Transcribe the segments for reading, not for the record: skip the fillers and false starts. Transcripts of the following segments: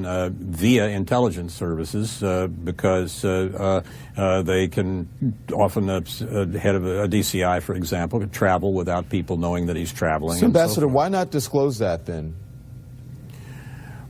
on via intelligence services because they can often, head of a DCI, for example, could travel without people knowing that he's traveling. So, Ambassador, why not disclose that then?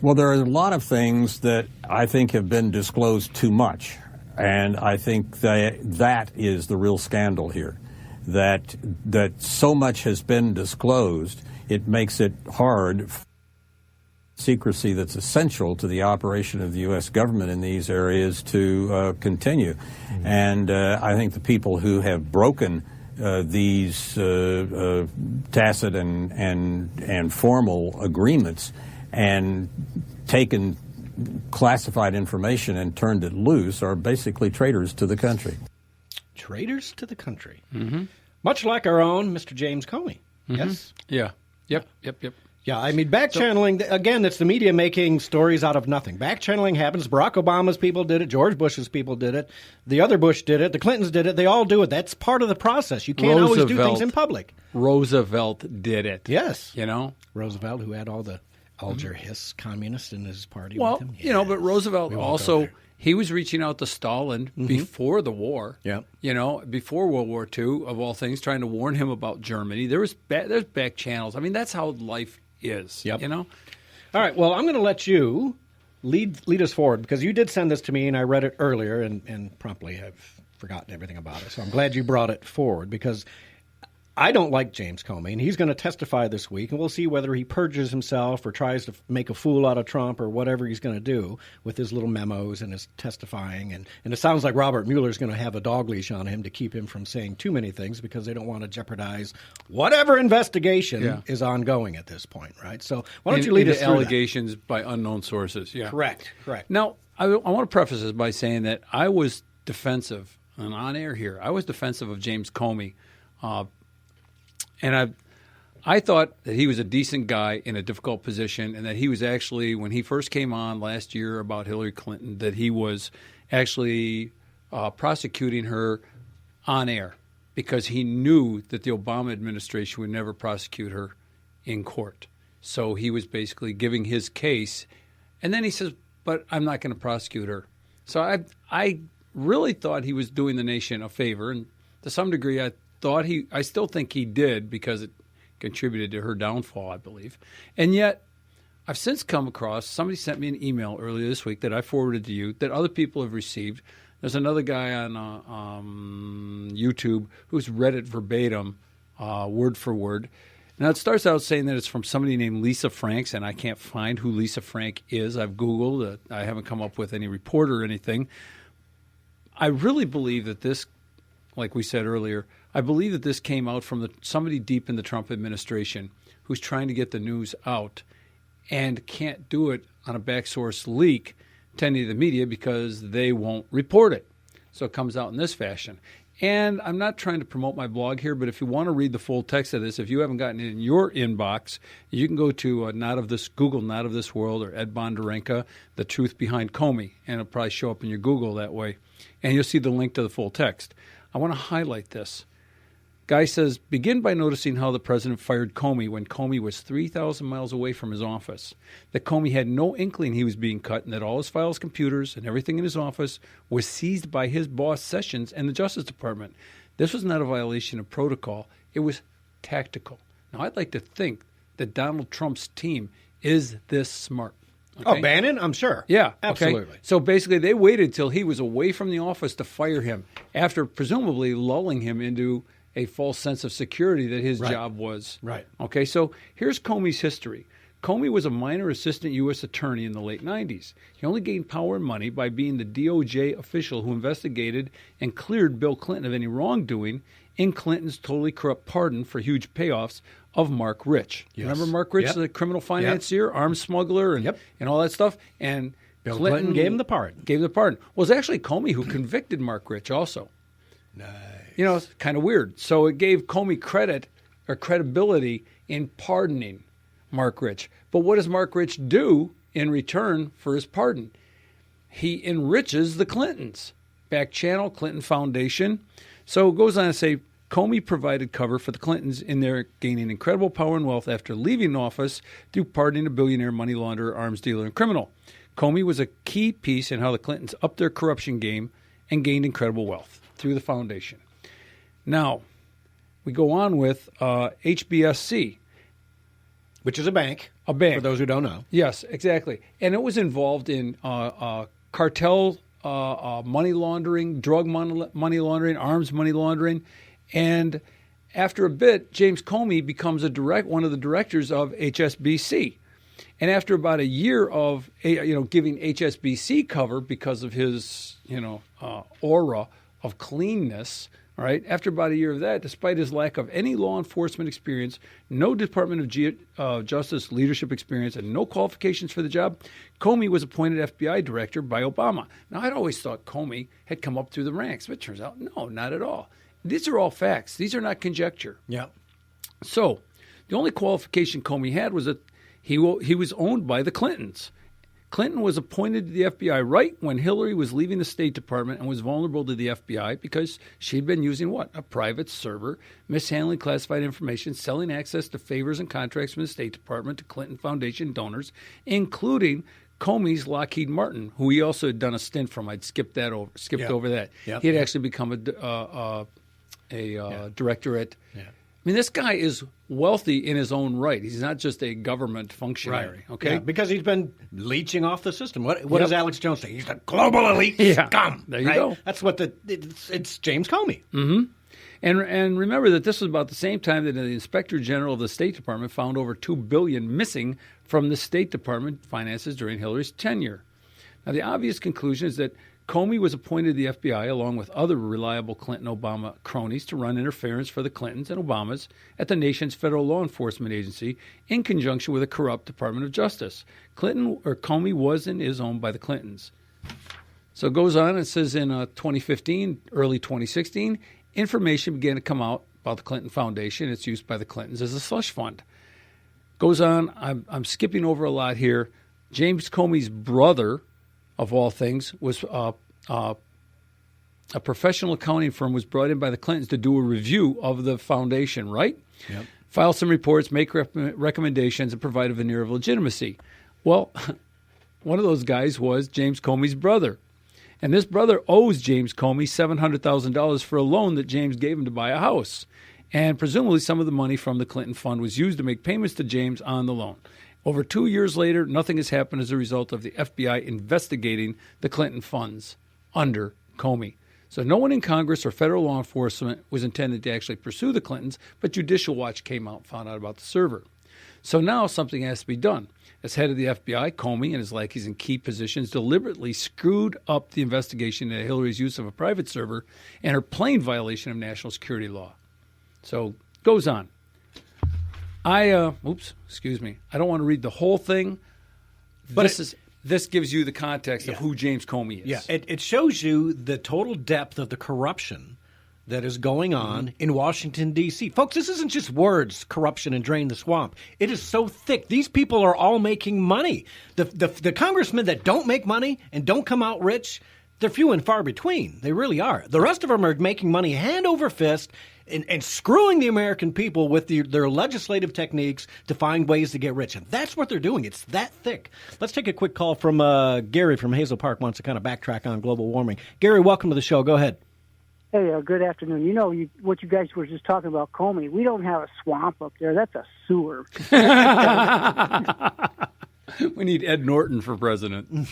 Well, there are a lot of things that I think have been disclosed too much, and I think that is the real scandal here, that so much has been disclosed, it makes it hard for secrecy that's essential to the operation of the U.S. government in these areas to continue. Mm-hmm. And I think the people who have broken these tacit and formal agreements and taken classified information and turned it loose are basically traitors to the country. Traitors to the country. Mm-hmm. Much like our own Mr. James Comey. Mm-hmm. Yes? Yeah. Yep. Yeah, I mean, back-channeling, again, it's the media making stories out of nothing. Back-channeling happens. Barack Obama's people did it. George Bush's people did it. The other Bush did it. The Clintons did it. They all do it. That's part of the process. You can't always do things in public. Roosevelt did it. Yes. You know? Roosevelt, who had all the Alger Hiss communists in his party well, with him. Yes. You know, but Roosevelt also, he was reaching out to Stalin before the war. Yeah. You know, before World War II, of all things, trying to warn him about Germany. There's back channels. I mean, that's how life is. Yep. You know? All right. Well, I'm going to let you lead us forward because you did send this to me and I read it earlier and promptly have forgotten everything about it. So I'm glad you brought it forward because I don't like James Comey, and he's going to testify this week, and we'll see whether he purges himself or tries to make a fool out of Trump or whatever he's going to do with his little memos and his testifying. And it sounds like Robert Mueller's going to have a dog leash on him to keep him from saying too many things because they don't want to jeopardize whatever investigation is ongoing at this point, right? So why don't you lead us through allegations by unknown sources. Yeah. Correct. Now, I want to preface this by saying that I was defensive, and on air here, I was defensive of James Comey. And I thought that he was a decent guy in a difficult position and that he was actually, when he first came on last year about Hillary Clinton, that he was actually prosecuting her on air because he knew that the Obama administration would never prosecute her in court. So he was basically giving his case. And then he says, but I'm not going to prosecute her. So I really thought he was doing the nation a favor. And to some degree, I still think he did because it contributed to her downfall, I believe. And yet, I've since come across, somebody sent me an email earlier this week that I forwarded to you that other people have received. There's another guy on YouTube who's read it verbatim, word for word. Now, it starts out saying that it's from somebody named Lisa Franks, and I can't find who Lisa Frank is. I've Googled it. I haven't come up with any report or anything. I really believe that this, like we said earlier, I believe that this came out from somebody deep in the Trump administration who's trying to get the news out and can't do it on a back source leak to any of the media because they won't report it. So it comes out in this fashion. And I'm not trying to promote my blog here, but if you want to read the full text of this, if you haven't gotten it in your inbox, you can go to Google Not of This World or Ed Bonderenka, The Truth Behind Comey, and it'll probably show up in your Google that way. And you'll see the link to the full text. I want to highlight this. Guy says, begin by noticing how the president fired Comey when Comey was 3,000 miles away from his office. That Comey had no inkling he was being cut and that all his files, computers, and everything in his office was seized by his boss, Sessions, and the Justice Department. This was not a violation of protocol. It was tactical. Now, I'd like to think that Donald Trump's team is this smart. Okay? Oh, Bannon? I'm sure. Yeah. Absolutely. Okay. So basically, they waited till he was away from the office to fire him after presumably lulling him into a false sense of security that his job was. Right. Okay, so here's Comey's history. Comey was a minor assistant U.S. attorney in the late 90s. He only gained power and money by being the DOJ official who investigated and cleared Bill Clinton of any wrongdoing in Clinton's totally corrupt pardon for huge payoffs of Mark Rich. Yes. Remember Mark Rich, the criminal financier, arms smuggler, and all that stuff? And Bill Clinton gave him the pardon. Well, it was actually Comey who convicted Mark Rich also. Nice. You know, it's kind of weird. So it gave Comey credit or credibility in pardoning Mark Rich. But what does Mark Rich do in return for his pardon? He enriches the Clintons. Back channel, Clinton Foundation. So it goes on to say, Comey provided cover for the Clintons in their gaining incredible power and wealth after leaving office through pardoning a billionaire, money launderer, arms dealer, and criminal. Comey was a key piece in how the Clintons upped their corruption game and gained incredible wealth through the foundation. Now, we go on with HBSC. Which is a bank. A bank. For those who don't know. Yes, exactly. And it was involved in cartel money laundering, drug money laundering, arms money laundering. And after a bit, James Comey becomes one of the directors of HSBC. And after about a year of giving HSBC cover because of his aura of cleanness, all right, after about a year of that, despite his lack of any law enforcement experience, no Department of Justice leadership experience, and no qualifications for the job, Comey was appointed FBI director by Obama. Now, I'd always thought Comey had come up through the ranks, but it turns out, no, not at all. These are all facts. These are not conjecture. Yeah. So the only qualification Comey had was that he was owned by the Clintons. Clinton was appointed to the FBI right when Hillary was leaving the State Department and was vulnerable to the FBI because she'd been using what? A private server, mishandling classified information, selling access to favors and contracts from the State Department to Clinton Foundation donors, including Comey's Lockheed Martin, who he also had done a stint from. I'd skipped over that. Yep. He had actually become a director at. Yeah. I mean, this guy is wealthy in his own right. He's not just a government functionary, right. Okay? Yeah, because he's been leeching off the system. What does Alex Jones say? He's the global elite scum. There you go. That's what it's James Comey. Mm-hmm. And remember that this was about the same time that the Inspector General of the State Department found over $2 billion missing from the State Department finances during Hillary's tenure. Now, the obvious conclusion is that Comey was appointed to the FBI along with other reliable Clinton-Obama cronies to run interference for the Clintons and Obamas at the nation's federal law enforcement agency in conjunction with a corrupt Department of Justice. Comey was and is owned by the Clintons. So it goes on and says in 2015, early 2016, information began to come out about the Clinton Foundation. It's used by the Clintons as a slush fund. Goes on, I'm skipping over a lot here. James Comey's brother, of all things, was a professional accounting firm was brought in by the Clintons to do a review of the foundation, right? Yep. File some reports, make recommendations, and provide a veneer of legitimacy. Well, one of those guys was James Comey's brother. And this brother owes James Comey $700,000 for a loan that James gave him to buy a house. And presumably some of the money from the Clinton fund was used to make payments to James on the loan. Over 2 years later, nothing has happened as a result of the FBI investigating the Clinton funds under Comey. So no one in Congress or federal law enforcement was intended to actually pursue the Clintons, but Judicial Watch came out and found out about the server. So now something has to be done. As head of the FBI, Comey and his lackeys in key positions deliberately screwed up the investigation into Hillary's use of a private server and her plain violation of national security law. So goes on. I don't want to read the whole thing, but this gives you the context of who James Comey is. Yeah, it shows you the total depth of the corruption that is going on in Washington, D.C. Folks, this isn't just words, corruption and drain the swamp. It is so thick. These people are all making money. The congressmen that don't make money and don't come out rich, they're few and far between. They really are. The rest of them are making money hand over fist and screwing the American people with their legislative techniques to find ways to get rich. And that's what they're doing. It's that thick. Let's take a quick call from Gary from Hazel Park, wants to kind of backtrack on global warming. Gary, welcome to the show. Go ahead. Hey, good afternoon. You know, what you guys were just talking about, Comey, we don't have a swamp up there. That's a sewer. We need Ed Norton for president.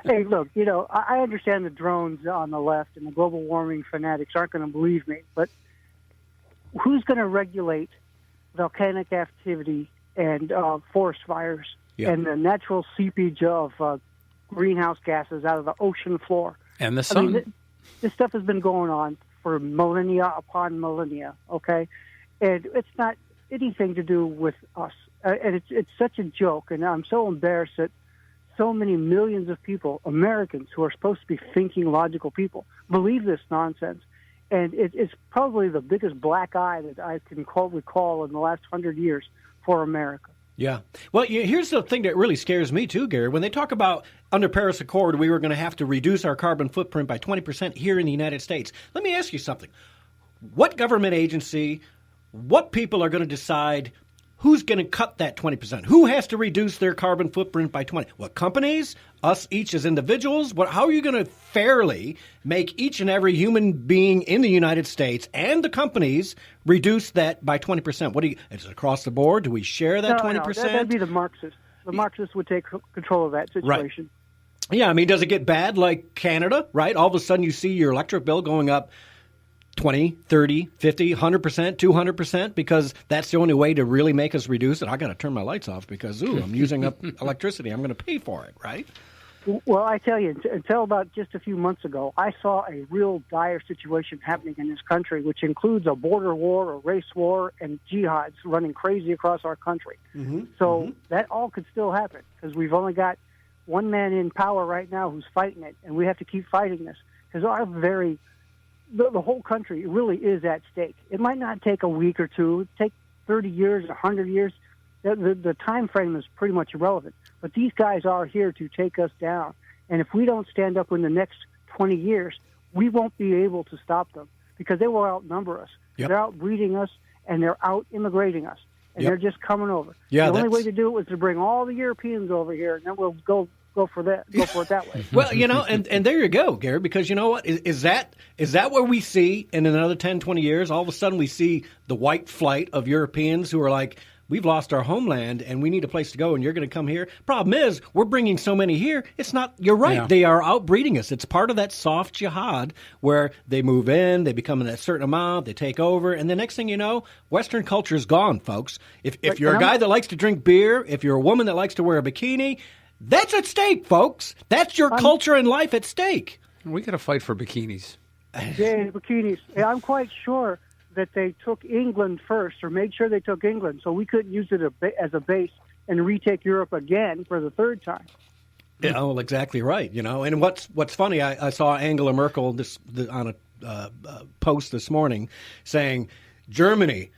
Hey, look, you know, I understand the drones on the left and the global warming fanatics aren't going to believe me, but who's going to regulate volcanic activity and forest fires and the natural seepage of greenhouse gases out of the ocean floor? And the sun. I mean, this stuff has been going on for millennia upon millennia, okay? And it's not anything to do with us. And it's such a joke, and I'm so embarrassed that so many millions of people, Americans, who are supposed to be thinking, logical people, believe this nonsense. And it's probably the biggest black eye that I can recall in the last 100 years for America. Yeah. Well, here's the thing that really scares me too, Gary. When they talk about under Paris Accord, we were going to have to reduce our carbon footprint by 20% here in the United States. Let me ask you something. What government agency, what people are going to decide who's going to cut that 20%? Who has to reduce their carbon footprint by 20? What, companies? Us each as individuals? How are you going to fairly make each and every human being in the United States and the companies reduce that by 20%? Is it across the board? Do we share that 20%? No, that'd be the Marxists. The Marxists would take control of that situation. Right. Yeah, I mean, does it get bad like Canada, right? All of a sudden you see your electric bill going up 20, 30, 50, 100%, 200%, because that's the only way to really make us reduce it. I got to turn my lights off because, I'm using up electricity. I'm going to pay for it, right? Well, I tell you, until about just a few months ago, I saw a real dire situation happening in this country, which includes a border war, a race war, and jihads running crazy across our country. So that all could still happen because we've only got one man in power right now who's fighting it, and we have to keep fighting this because the whole country really is at stake. It might not take a week or two. It take 30 years, 100 years. The time frame is pretty much irrelevant. But these guys are here to take us down. And if we don't stand up in the next 20 years, we won't be able to stop them because they will outnumber us. Yep. They're outbreeding us, and they're out-immigrating us. And they're just coming over. Yeah, the only way to do it was to bring all the Europeans over here, and then we'll go for that. Go for it that way. Well, and there you go, Gary, because you know what? Is that what we see in another 10, 20 years? All of a sudden we see the white flight of Europeans who are like, we've lost our homeland and we need a place to go and you're going to come here. Problem is, we're bringing so many here. It's not, you're right. Yeah. They are outbreeding us. It's part of that soft jihad where they move in, they become in a certain amount, they take over. And the next thing you know, Western culture is gone, folks. If you're a guy that likes to drink beer, if you're a woman that likes to wear a bikini, that's at stake, folks. That's your culture and life at stake. We got to fight for bikinis. Yeah, bikinis. I'm quite sure that they took England first, or made sure they took England, so we couldn't use it as a base and retake Europe again for the third time. Yeah, well, exactly right. And what's funny, I saw Angela Merkel on a post this morning saying, Germany,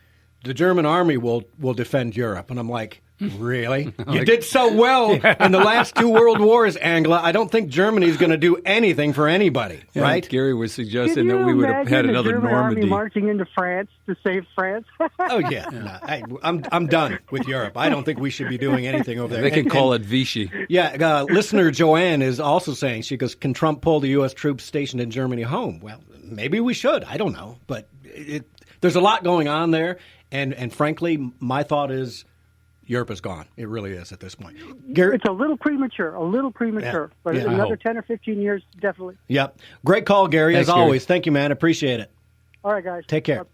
the German army will defend Europe, and I'm like, really? You did so well in the last two world wars, Angela. I don't think Germany's going to do anything for anybody, right? Gary was suggesting that we would have had another German Normandy. Army marching into France to save France. Oh yeah, no, I'm done with Europe. I don't think we should be doing anything over there. They can call it Vichy. Yeah, listener Joanne is also saying, she goes, can Trump pull the U.S. troops stationed in Germany home? Well, maybe we should. I don't know, but there's a lot going on there, and frankly, my thought is, Europe is gone. It really is at this point. Gary, it's a little premature, but another 10 or 15 years, definitely. Yep. Great call, Gary, Thanks, as Gary. always. Thank you, man. Appreciate it. All right, guys. Take care.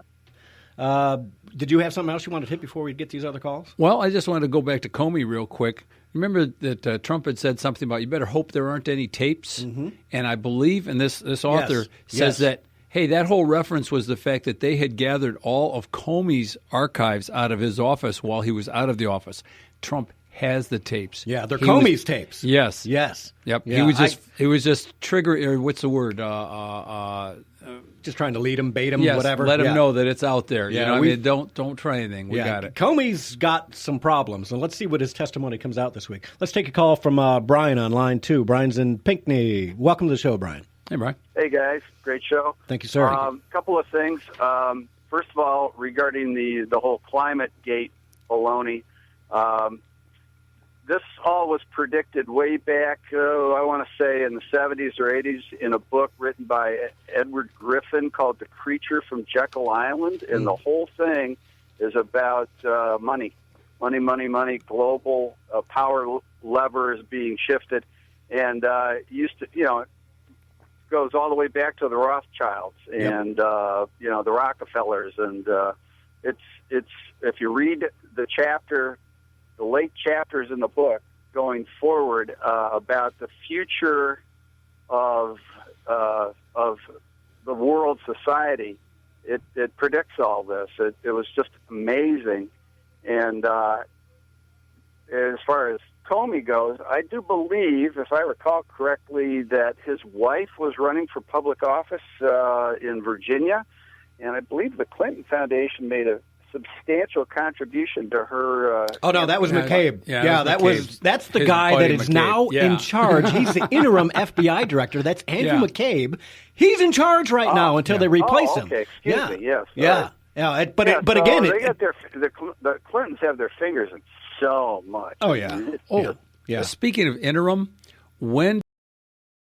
Did you have something else you wanted to hit before we get these other calls? Well, I just wanted to go back to Comey real quick. Remember that Trump had said something about you better hope there aren't any tapes? Mm-hmm. And I believe, and this author says that, hey, that whole reference was the fact that they had gathered all of Comey's archives out of his office while he was out of the office. Trump has the tapes. Yeah, they're Comey's tapes. Yes. Yes. Yep. Yeah, he was just trigger. What's the word? Just trying to lead him, bait him, yes, whatever. Let him know that it's out there. Yeah, I mean, don't try anything. We got it. Comey's got some problems, and let's see what his testimony comes out this week. Let's take a call from Brian on line 2. Brian's in Pinckney. Welcome to the show, Brian. Hey, Brian. Hey, guys. Great show. Thank you, sir. Couple of things. First of all, regarding the whole climate gate baloney, this all was predicted way back, I want to say in the 70s or 80s, in a book written by Edward Griffin called The Creature from Jekyll Island. And the whole thing is about money, global power levers being shifted. And goes all the way back to the Rothschilds and the Rockefellers, and it's if you read the late chapters in the book going forward about the future of the world society, it predicts all this. It was just amazing, and as far as Comey goes, I do believe, if I recall correctly, that his wife was running for public office in Virginia, and I believe the Clinton Foundation made a substantial contribution to her. That was McCabe. Yeah, that's the guy that is McCabe. now in charge. He's the interim FBI director. That's Andrew McCabe. He's in charge right now until they replace him. Okay, excuse me. Yes. Yeah. Yeah, but Yeah, but so again, they got the Clintons have their fingers in so much. Oh, yeah. It's Oh, just- yeah. Speaking of interim, when